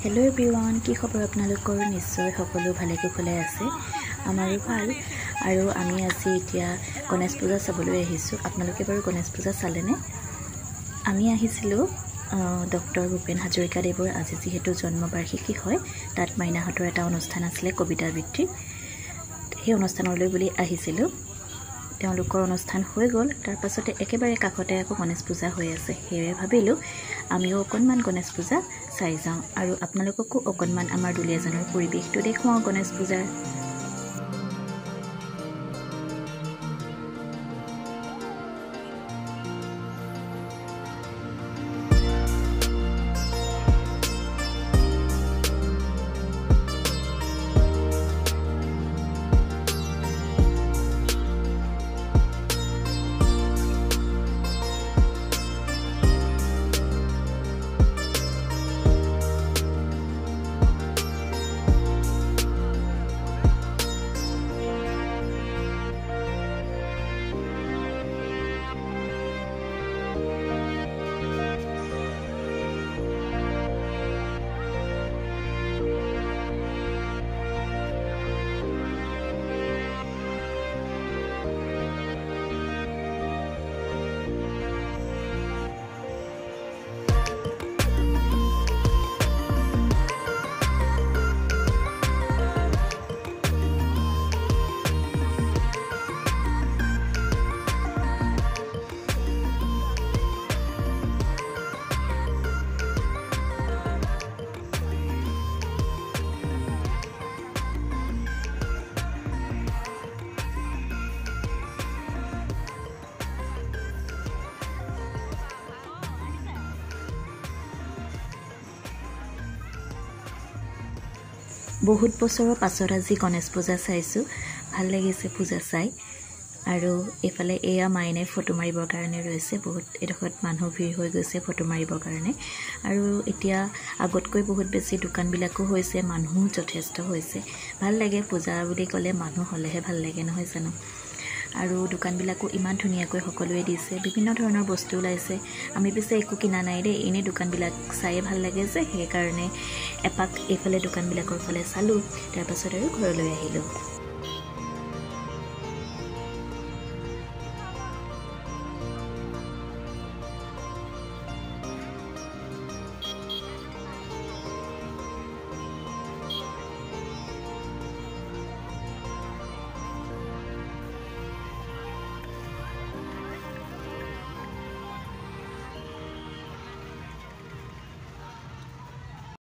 hello everyone की खबर आपनालोকৰ निश्चय সকলো ভালে কুশলে আছে আমাৰো ভাল আৰু আমি আজি এতিয়া গণেশ পূজা চাবলৈ আহিছো আপোনালোকে বাৰু গণেশ পূজা চালেনে আমি আহিছিলো ডক্টৰ ভূপেন হাজৰিকা দেৱৰ আজি যেহেতু জন্মবাৰ্ষিকী হয় তাত মাইনাহতৰ এটা অনুষ্ঠান আছিল কবিতা আবৃত্তি সেই অনুষ্ঠানলৈ বুলি আহিছিলো তেওঁলোকৰ অনুষ্ঠান হৈ গল তাৰ পাছতে একেবাৰে কাখতে আকৌ গণেশ পূজা হৈ আছে হেৰে ভাবিলো আমিও অকনমান গণেশ পূজা চাই যাওঁ আৰু আপোনালোককো অকনমান আমাৰ দুলিয়াজানৰ পৰিবেশটো দেখুৱাও গণেশ পূজাৰ বহুত বছৰৰ পাছত আজি গণেশ পূজা চাইছো ভাল লাগিছে পূজা চাই আৰু এফালে এয়া মাইনে ফটো মাৰিবৰ কাৰণে ৰৈছে বহুত এডখত মানুহ ভিৰ হৈ গৈছে ফটো মাৰিবৰ কাৰণে আৰু এতিয়া আগতকৈ বহুত বেছি দোকানবিলাকো হৈছে মানুহ যথেষ্ট হৈছে ভাল লাগে পূজা বুলি ক'লে মানুহ হলেহে ভাল লাগে নহয় জানো আৰু দোকানবিলাকো ইমান ধুনীয়াকৈ সকলোৱে দিছে বিভিন্ন ধৰণৰ বস্তু ওলাইছে আমি পিছে একো কিনা নাই দে এনে দোকানবিলাক চাই ভাল লাগে যে সেই কাৰণে এপাক এইফালে দোকানবিলাকৰ ফালে চালো তাৰ পাছত আৰু ঘৰলৈ আহিলো